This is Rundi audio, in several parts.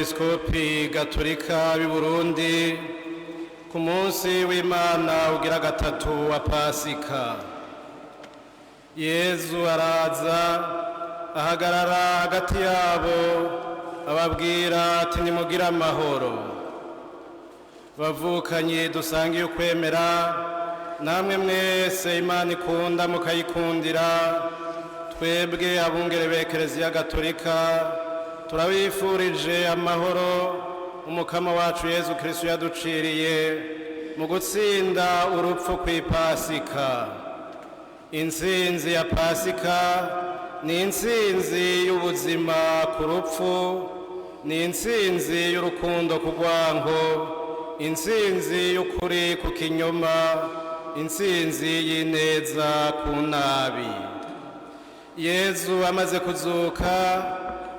abepiskopi gatolika b'i Burundi ku munsi w'Imana ugira gatatu wa Pasika. Yezu araza ahagarara hagati yabo ababwira ati nimugire amahoro. Bavukanye dusangiye ukwemera, namwe mwese Imana ikunda mukayikundira, twebwe abungere b'Ekereziya Gatolika turabifurije amahoro umukama wacu Yezu Kristo yaduciriye mu gutsinda urupfu kw'Ipasika. Intsinzi ya Pasika ni intsinzi y'ubuzima ku rupfu, ni intsinzi y'urukundo ku rwango, intsinzi y'ukuri ku kinyoma, intsinzi y'ineza ku nabi. Yezu amaze kuzuka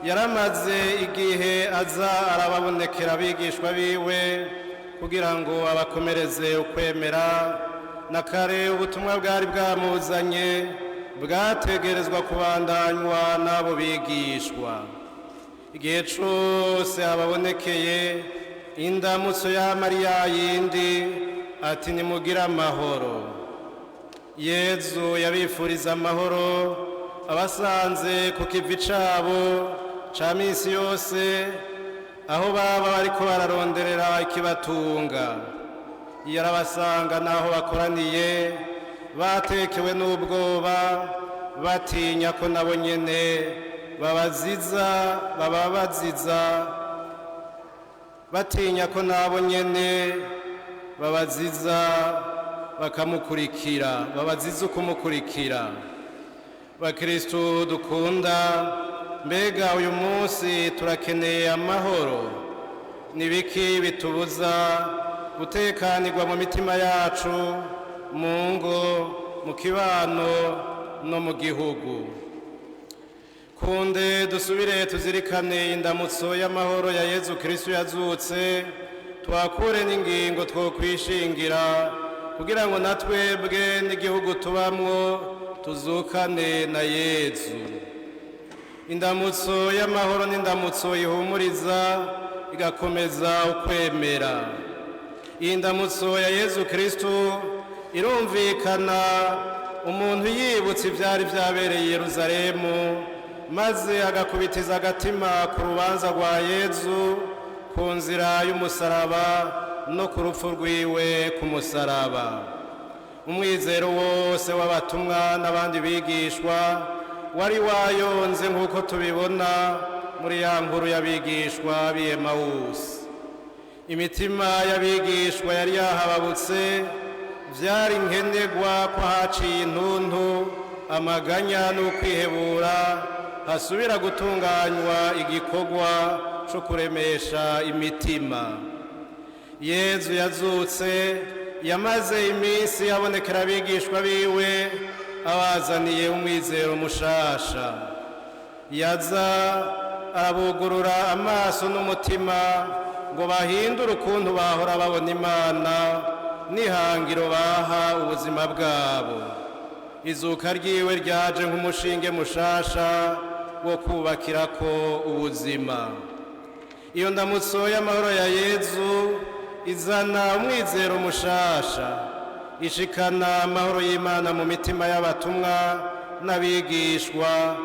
yaramaze igihe aza arababonekera abigishwa biwe kugira ngo abakomereze ukwemera, na kare ubutumwa bwari bwamuzanye bwategerezwa kubandanywa n'abo bigishwa. Igihe cose ababonekeye indamutso ya Mariya yindi ati nimugire amahoro. Yezu yabifuriza amahoro abasanze ku kivi cabo ca misi yose, aho baba bariko bararonderera ikibatunga. Yarabasanga naho bakoraniye batekewe n'ubwoba, batinya ko nabo nyene bababaziza, batinya ko nabo nyene babaziza bakamukurikira, babaziza ukumukurikira. Bakristu dukunda, mbega uyu munsi turakeneye amahoro. Nibiki bitubuza gutekanirwa mu mitima yacu, mu ngo, mu kibano no mu gihugu? Kunde dusubire tuzirikane indamutso y'amahoro ya Yezu Kristo yazutse, twakure n'ingingo twokwishingira kugira ngo natwebwe n'igihugu tubamwo tuzukane na Yezu. Indamutso y'amahoro n'indamutso ihumuriza igakomeza ukwemera. Iyi ndamutso ya Yezu Kristo irumvikana umuntu yibutse ivyari vyabereye i Yerusalemu, maze agakubitiza agatima ku rubanza rwa Yezu, ku nzira y'umusaraba no ku rupfu rwiwe ku musaraba. Umwizero wose w'abatumwa n'abandi bigishwa wari wayonze nk'uko tubibona muri ya nkuru y'abigishwa b'i Emawusi. Imitima y'abigishwa yari yahababutse, vyari nkenerwa ko haciye intuntu, amaganya n'ukwihebura, hasubira gutunganywa igikorwa co kuremesha imitima. Yezu yazutse, yamaze iminsi abonekera abigishwa biwe, abazaniye umwizero mushasha. Yaza arabugurura amaso n'umutima ngo bahindure ukuntu bahora babona Imana n'ihangiro baha ubuzima bwabo. Izuka ryiwe ryaje nk'umushinge mushasha wo kubakirako ubuzima. Iyo ndamutso y'amahoro ya Yezu izana umwizero mushasha, ishikana amahoro y'Imana mu mitima y'abatumwa n'abigishwa,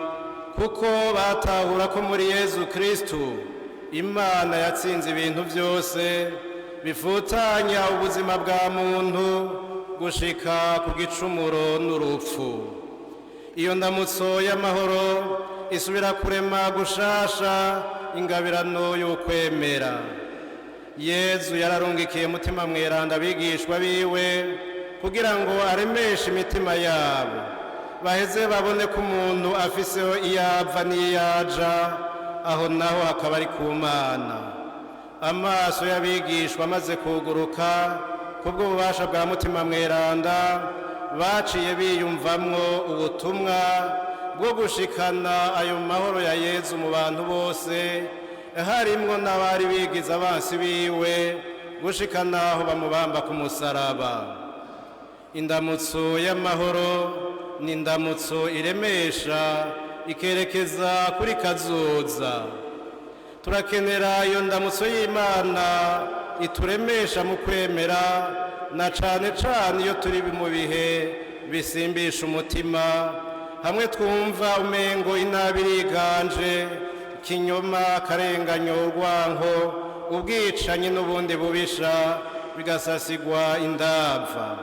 kuko batahura ko muri Yezu Kristo Imana yatsinze ibintu byose bifutanya ubuzima bwa muntu gushika ku gicumuro n'urupfu. Iyo ndamutso y'amahoro isubira kurema gushasha ingabirano y'ukwemera. Yezu yararungikiye mutima mweranda abigishwa biwe kugira ngo aremeshe imitima yabo, baheze babone ko umuntu afiseho iyava n'iyaja, aho naho hakaba ari ku Mana. Amaso y'abigishwa amaze kuguruka kubwo ububasha bwa mutima mweranda, baciye biyumvamwo ubutumwa bwo gushikana ayo mahoro ya Yezu mu bantu bose, harimwo n'abari bigize abansi biwe, gushikana aho bamubamba ku musaraba. Indamutso y'amahoro ni indamutso iremesha ikerekeza kuri kazoza. turakenera iyo ndamutso y'Imana ituremesha mu kwemera, na cane cane iyo turi mu bihe bisimbisha umutima, hamwe twumva umengo inabi iriganje, ikinyoma, akarenganyo, urwanko, ubwicanyi n'ubundi bubisha bigasasigwa indava.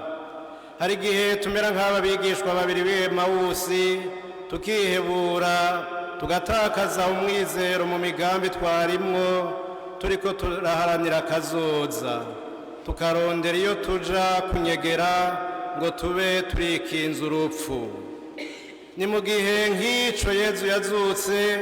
Hari igihe tumera nk'aba bigishwa babiri b'Emawusi, tukihebura tugatakaza umwizero mu migambi twarimwo, turiko turaharanira kazoza, tukarondera iyo tuja kunyegera ngo tube turikinze urupfu. Ni mu gihe nk'ico Yezu yazutse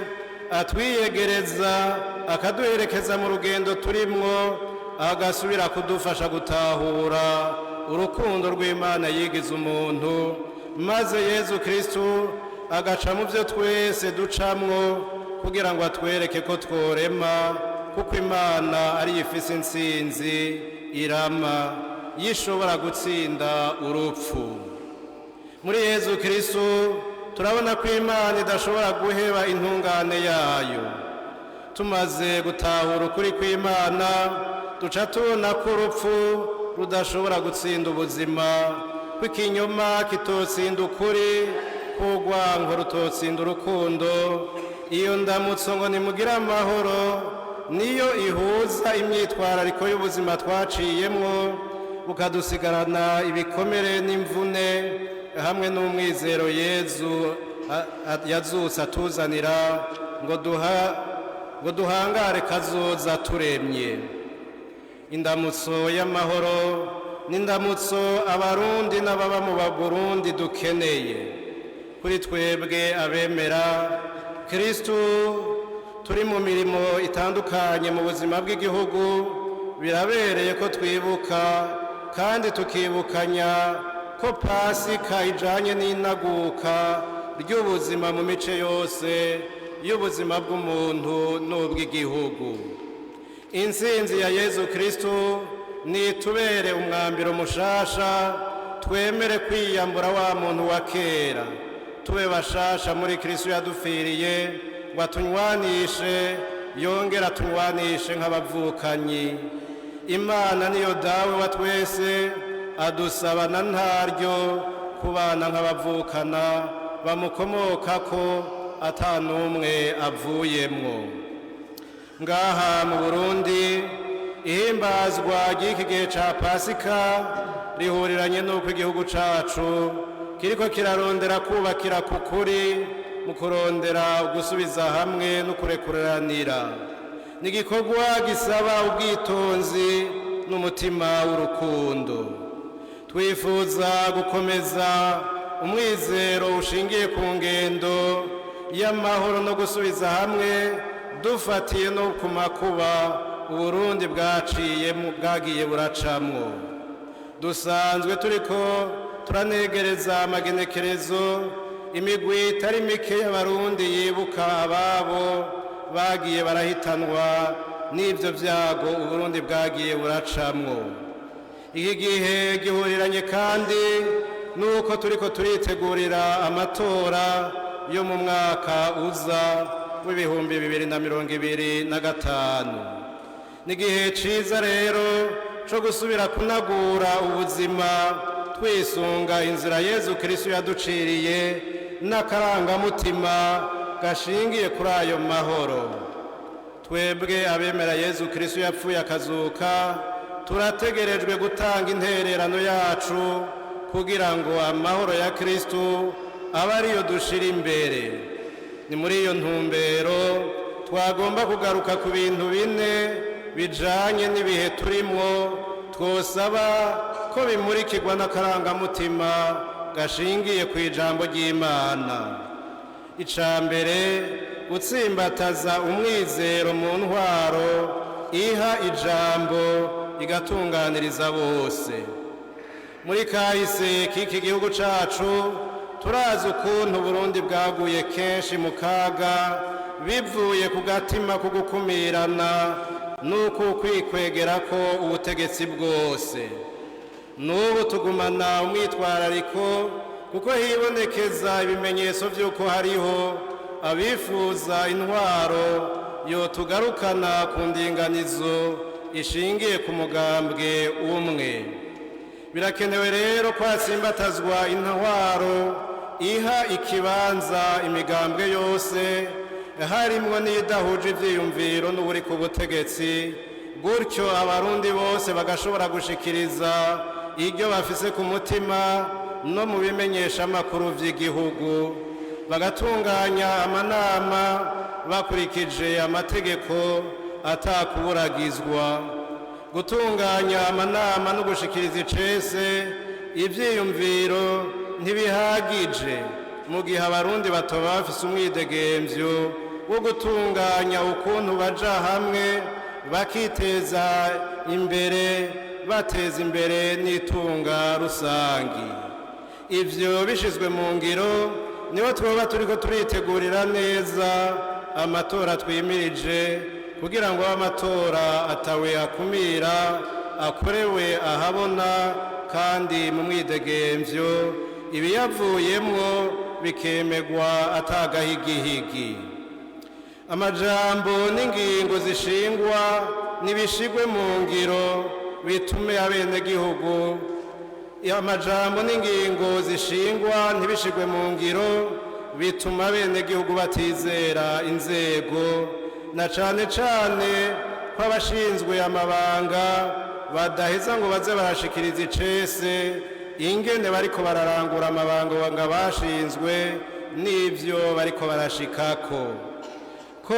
atwiyegereza, akaduherekeza mu rugendo turimwo, agasubira kudufasha gutahura urukundo rw'Imana yigize umuntu, maze Yezu Kristu agaca mu byo twese ducamwo kugira ngo atwereke ko tworema, kuko Imana ari ifise intsinzi irama yishobora gutsinda urupfu. Muri Yezu Kristu turabona ko Imana idashobora guheba intungane yayo. Tumaze gutahura ukuri kw'Imana, duca tubona ko urupfu rudashobora gutsinda ubuzima, ko ikinyoma kitotsinda ukuri, ko urwanko rutotsinda urukundo. Iyo ndamutso ngo nimugire amahoro niyo ihuza imyitwarariko y'ubuzima twaciyemwo, bukadusigarana ibikomere n'imvune, hamwe n'umwizero Yezu yazutse atuzanira ngo duhangare kazoza turemye. Indamutso y'amahoro n'indamutso abarundi n'ababa mu Burundi dukeneye. Kuri twebwe abemera Kristu turi mu mirimo itandukanye mu buzima bw'igihugu, birabereye ko twibuka kandi tukibukanya ko Pasika ijanye n'inaguka ry'ubuzima mu mice yose y'ubuzima bw'umuntu n'ubw'igihugu. Intsinzi ya Yezu Kristu nitubere umwambiro mushasha, twemere kwiyambura wa muntu wa kera, tube bashasha muri Kristu yadupfiriye, ngo atunywanishe, yongera atunywanishe nk'abavukanyi. Imana niyo dawe wa twese, adusaba na ntaryo kubana nk'abavukana bamukomokako, ata n'umwe avuyemwo. Ngaha mu Burundi ihimbazwa ry'iki gihe ca Pasika rihuriranye n'uko igihugu cacu kiriko kirarondera kubakira ku kuri, mu kurondera gusubiza hamwe no kurekuranira. Ni igikorwa gisaba ubwitonzi n'umutima w'urukundo. Twifuza gukomeza umwizero ushingiye ku ngendo y'amahoro no gusubiza hamwe, dufatiye no ku makuba Uburundi bwagiye buracamwo. Dusanzwe turiko turanegereza amagenekerezo, imigwi itari mike y'abarundi yibuka ababo bagiye barahitanwa n'ivyo vyago Uburundi bwagiye buracamwo. Iki gihe gihuriranye kandi nuko turiko turitegurira amatora yo mu mwaka uza w'ibihumbi 2025. Ni igihe ciza rero co gusubira kunagura ubuzima, twisunga inzira Yezu Kristu yaduciriye n'akarangamutima gashingiye kuri ayo mahoro. Twebwe abemera Yezu Kristu yapfuye akazuka, turategerejwe gutanga intererano yacu kugira ngo amahoro ya Kristu abe ariyo dushira imbere. Ni muri iyo ntumbero twagomba kugaruka ku bintu bine bijanye n'ibihe turimwo, twosaba ko bimurikirwa n'akarangamutima gashingiye ku ijambo ry'Imana. Ica mbere, gutsimbataza umwizero mu ntwaro iha ijambo igatunganiriza bose. Muri kahise k'iki gihugu cacu turazi ukuntu Burundi bwaguye kenshi mu kaga, bivuye ku gatima ko gukumirana nuko kwikwegera ko ubutegetsi bwose. N'ubu tugumana umwitwarariko kuko hibonekeza ibimenyetso vy'uko hariho abifuza intwaro yotugarukana ku ndinganizo ishingiye ku mugambwe umwe. Birakenewe rero ko hatsimbatazwa intwaro iha ikibanza imigambwe yose harimwo n'idahuje ivyiyumviro n'uburi ku butegetsi, gutyo abarundi bose bagashobora gushikiriza iryo bafise ku mutima no mu bimenyeshamakuru vy'igihugu, bagatunganya amanama bakurikije amategeko atakuburagizwa. Gutunganya amanama no gushikiriza icese ivyiyumviro ntibihagije mu gihe abarundi batoba bafise umwidegemvyo wo gutunganya ukuntu baja hamwe bakiteza imbere, bateza imbere n'itunga rusangi. Ivyo bishizwe mu ngiro niho twoba turiko turitegurira neza amatora twimirije, kugira ngo amatora atawe akumira akorewe ahabona kandi mu mwidegemvyo, ibiyavuyemwo bikemegwa atagahigihigi. Amajambo n'ingingo zishingwa nibishigwe mu ngiro bitume abenegihugu, amajambo n'ingingo zishingwa ntibishigwe mu ngiro bituma abenegihugu batizera inzego, na cane cane ko abashinzwe amabanga badaheza ngo baze barashikiriza icese ingene bariko bararangura amabanga bashinzwe n'ivyo bariko barashikako. Ko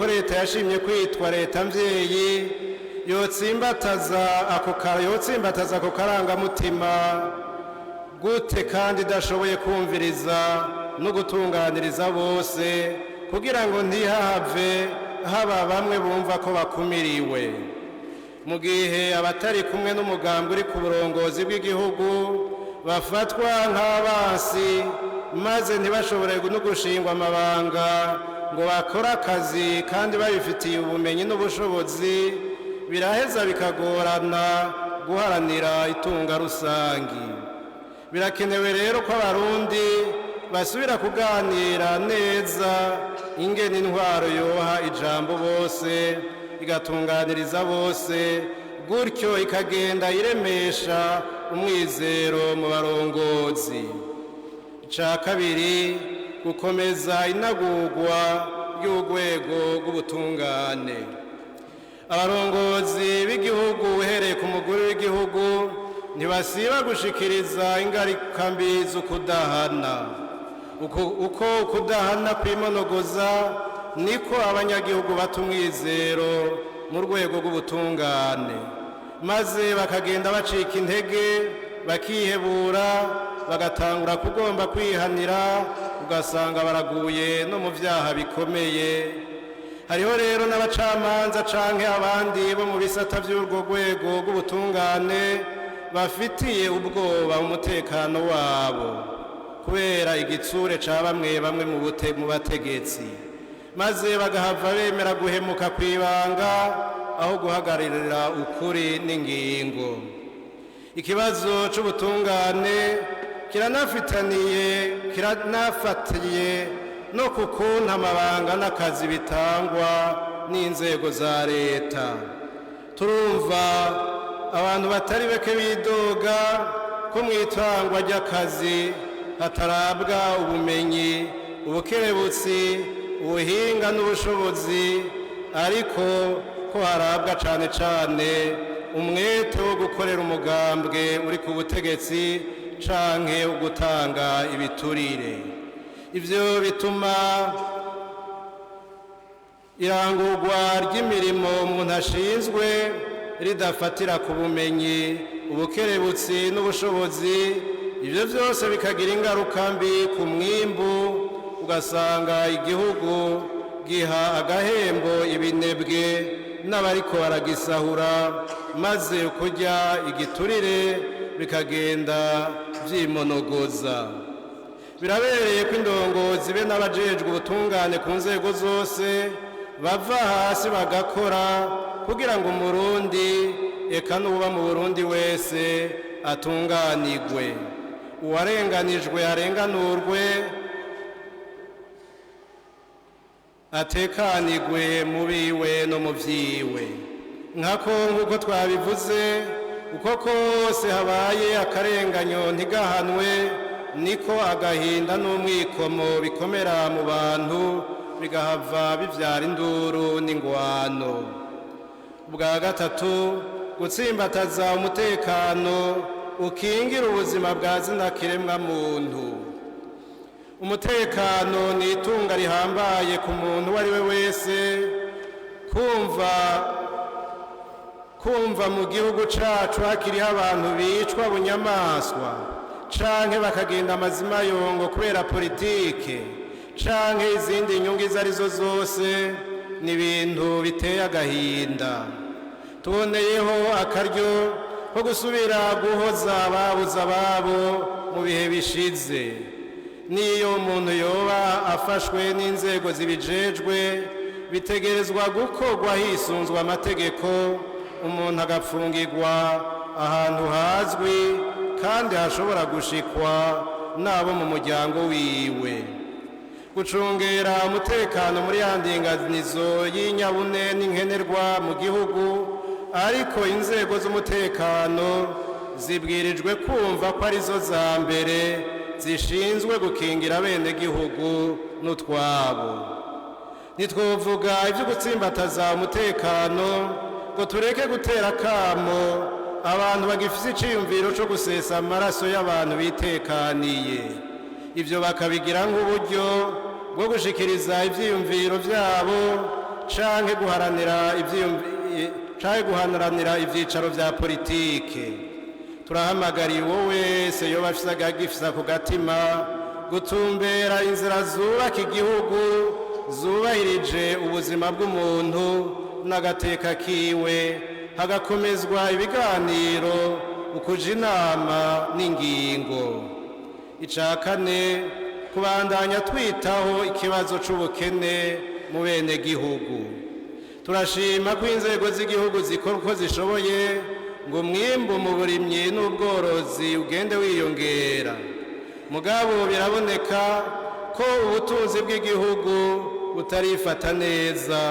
leta yashimye kwitwa leta mvyeyi yotsimbataza ako karangamutima gute kandi idashoboye kumviriza no gutunganiriza bose, kugira ngo ntihahave haba bamwe bumva ko bakumiriwe, mu gihe abatari kumwe n'umugambi uri ku burongozi bw'igihugu bafatwa nk'abansi maze ntibashobore no gushingwa amabanga ngo bakore akazi kandi babifitiye ubumenyi n'ubushobozi, biraheza bikagorana guharanira itunga rusangi. Birakenewe rero ko abarundi basubira kuganira neza ingene intwaro yoha ijambo bose, igatunganiriza bose, gutyo ikagenda iremesha umwizero mu barongozi. Ica kabiri, gukomeza inagurwa ry'urwego rw'ubutungane. Abarongozi b'igihugu uhereye ku mukuru w'igihugu ntibasiba gushikiriza ingaruka mbi zo kudahana. Uko kudahana kwimonogoza niko abanyagihugu bata umwizero mu rwego rw'ubutungane, maze bakagenda bacika intege, bakihebura, bagatangura kugomba kwihanira, ugasanga baraguye no mu vyaha bikomeye. Hariho rero n'abacamanza canke abandi bo mu bisata vy'urwo rwego rw'ubutungane bafitiye ubwoba umutekano wabo kubera igitsure ca bamwe bamwe mu bategetsi, maze bagahava bemera guhemuka kwibanga aho guhagararira ukuri n'ingingo. Ikibazo c'ubutungane kiranafatiye no kukuntu amabanga n'akazi bitangwa n'inzego za leta. Turumva abantu batari bake bidoga ko mw'itangwa ry'akazi hatarabwa ubumenyi, ubukerebutsi, ubuhinga n'ubushobozi, ariko ko harabwa cane cane umwete wo gukorera umugambwe uri ku butegetsi canke ugutanga ibiturire. Ivyo bituma irangurwa ry'imirimo umuntu ashinzwe ridafatira ku bumenyi, ubukerebutsi n'ubushobozi. Ivyo vyose bikagira ingaruka mbi ku mwimbu, ugasanga igihugu giha agahembo ibinebwe n'abariko baragisahura, maze kurya igiturire bikagenda vyimonogoza. Birabereye ko indongozi be n'abajejwe ubutungane ku nzego zose bava hasi bagakora kugira ngo umurundi eka n'uba mu Burundi wese atunganirwe, uwarenganijwe arenganurwe, atekanigwe mu biwe no mu vyiwe. Nkako nk'uko twabivuze, uko kose habaye akarenganyo ntigahanwe, niko agahinda n'umwikomo bikomera mu bantu bigahava bivyara induru n'ingwano. Ubwa gatatu, gutsimbataza umutekano ukingira ubuzima bwa zina kiremwa muntu. Umutekano ni itunga rihambaye ku muntu uwo ari we wese. Kumva mu gihugu cacu hakiriho abantu bicwa bunyamaswa, canke bakagenda amazima yongo kubera politike, canke izindi nyungu izo arizo zose, ni ibintu biteye agahinda. Tuboneyeho akaryo ko gusubira guhoza ababuze ababo mu bihe bishize. Niyo umuntu yoba afashwe n'inzego zibijejwe, bitegerezwa gukorwa hisunzwe amategeko, umuntu agapfungirwa ahantu hazwi kandi hashobora gushikwa n'abo mu muryango wiwe. Gucungera umutekano muri ya ndinganizo y'inyabune n'inkenerwa mu gihugu, ariko inzego z'umutekano zibwirijwe kumva ko arizo za mbere zishinzwe gukingira abenegihugu n'utwabo. Ntitwovuga ibyo gutsimbataza umutekano ngo tureke gutera akamo abantu bagifise iciyumviro co gusesa amaraso y'abantu bitekaniye. Ivyo bakabigira nk'uburyo bwo gushikiriza ivyiyumviro vyabo canke guharanira ivyicaro vya politike. Turahamagariye uwo wese yoba afise agagifisa ku gatima gutumbera inzira zubaka igihugu, zubahirije ubuzima bw'umuntu n'agateka kiwe, hagakomezwa ibiganiro, ukuja inama n'ingingo. Ica kane, kubandanya twitaho ikibazo c'ubukene mu bene gihugu. Turashima ko inzego z'igihugu zikora uko zishoboye ngo umwimbu mu burimyi n'ubworozi ugende wiyongera. Mugabo biraboneka ko ubutunzi bw'igihugu butarifata neza,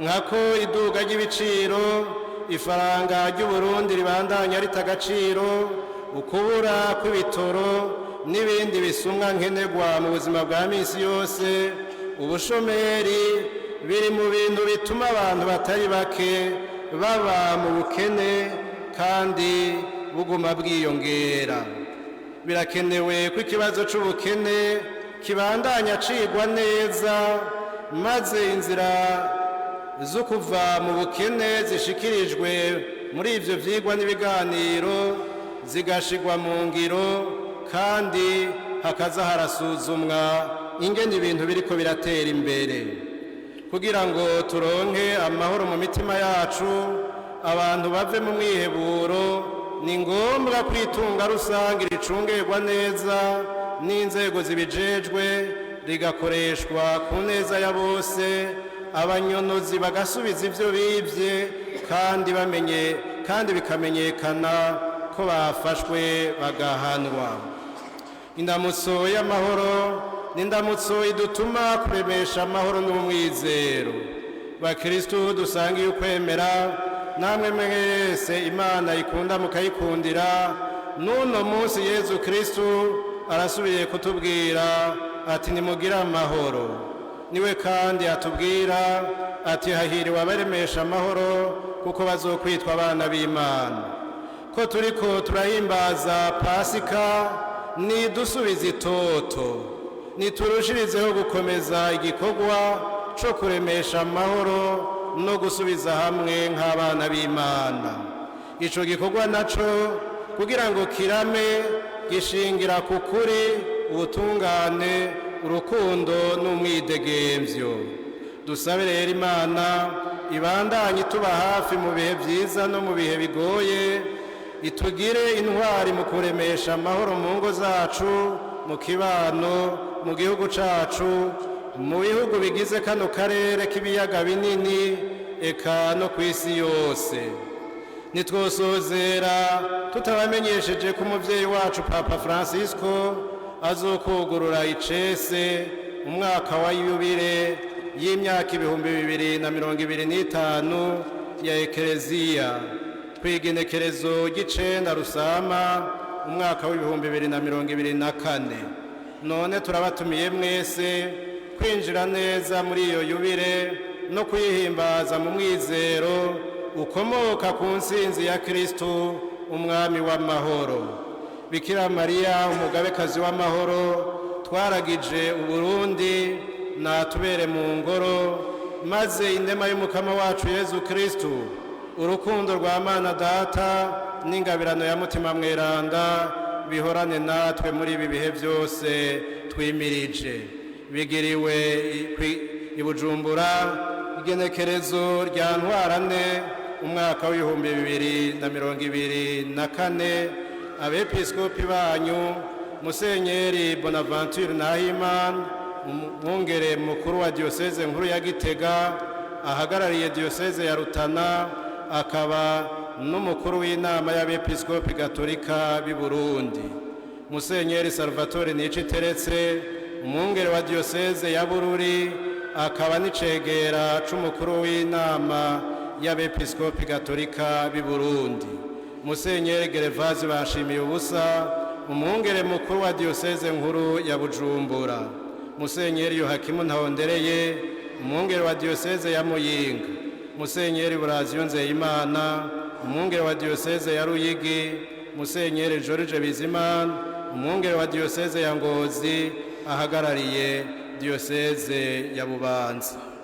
nkako iduga ry'ibiciro, ifaranga ry'Uburundi ribandanya rita agaciro, ukubura kw'ibitoro n'ibindi bisumwa nkenerwa mu buzima bwa misi yose, ubushomeri, biri mu bintu bituma abantu batari bake baba mu bukene kandi buguma bwiyongera. Birakenewe ko ikibazo c'ubukene kibandanya cigwa neza, maze inzira zo kuva mu bukene zishikirijwe muri ivyo vyigwa n'ibiganiro zigashigwa mu ngiro, kandi hakaza harasuzumwa ingene ibintu biriko biratera imbere. Kugira ngo turonke amahoro mu mitima yacu, abantu bave mu mwiheburo, ni ngombwa kwitunga rusange ricungerwa neza n'inzego zibijejwe, rigakoreshwa ku neza ya bose, abanyonozi bagasubiza ivyo bivye kandi bikamenyekana ko bafashwe bagahanwa. Indamutso y'amahoro ni indamutso idutuma kuremesha amahoro n'umwizero. Bakristu dusangiye ukwemera, namwe mwese Imana ikunda mukayikundira, n'uno munsi Yezu Kristu arasubiye kutubwira ati nimugire amahoro. Niwe kandi atubwira ati hahiriwe abaremesha amahoro kuko bazokwitwa abana b'Imana. Ko turiko turahimbaza Pasika, nidusubize itoto, niturushirizeho gukomeza igikorwa co kuremesha amahoro no gusubiza hamwe nk'abana b'Imana. Ico gikorwa naco kugira ngo kirame gishingira ku kuri, ubutungane, urukundo n'umwidegemvyo. Dusabe rero Imana ibandanye tuba hafi mu bihe vyiza no mu bihe bigoye, itugire intwari mu kuremesha amahoro mu ngo zacu, mu kibano, mu gihugu cacu, mu bihugu bigize kano karere k'ibiyaga binini, eka no kw'isi yose. Nitwosozera tutabamenyesheje ko umuvyeyi wacu Papa Francisco azokugurura icese umwaka wa yubile y'imyaka 2025 ya Ekereziya kw'igenekerezo ry'icenda Rusama umwaka w'2024. None turabatumiye mwese kwinjira neza muri iyo yubire no kuyihimbaza mu mwizero ukomoka ku nsinzi ya Kristo umwami w'amahoro. Bikira Mariya umugabekazi w'amahoro twaragije Uburundi natubere mu ngoro, maze indema y'umukama wacu Yezu Kristo, urukundo rwa Mana Data n'ingabirano ya mutima mweranda bihorane natwe muri ibi bihe byose twimirije. Bigiriwe i Bujumbura igenekerezo rya Ntwarante umwaka w'2024, abepiskopi banyu Musenyeri Bonaventure Nahimana, umwungere mukuru wa Diocese nkuru ya Gitega, ahagarariye Diocese ya Rutana, akaba n'umukuru w'inama y'abepiskopi gatolika b'i Burundi. Musenyeri Salvatore Niciteretse, umwungere wa Diocese ya Bururi, akaba n'icegera c'umukuru w'inama y'abepiskopi gatolika b'i Burundi. Musenyeri Gervaze Bashimiye ubusa, umwungere mukuru wa Diocese nkuru ya Bujumbura. Musenyeri Yohakimu Ntahondereye, umwungere wa Diocese ya Muyinga. Musenyeri Buraziyo Nzeyimana, umwungere wa Diocese ya Ruyigi. Musenyeri George Bizimana, umwungere wa Diocese ya Ngozi, ahagarariye Diocese ya Bubanza.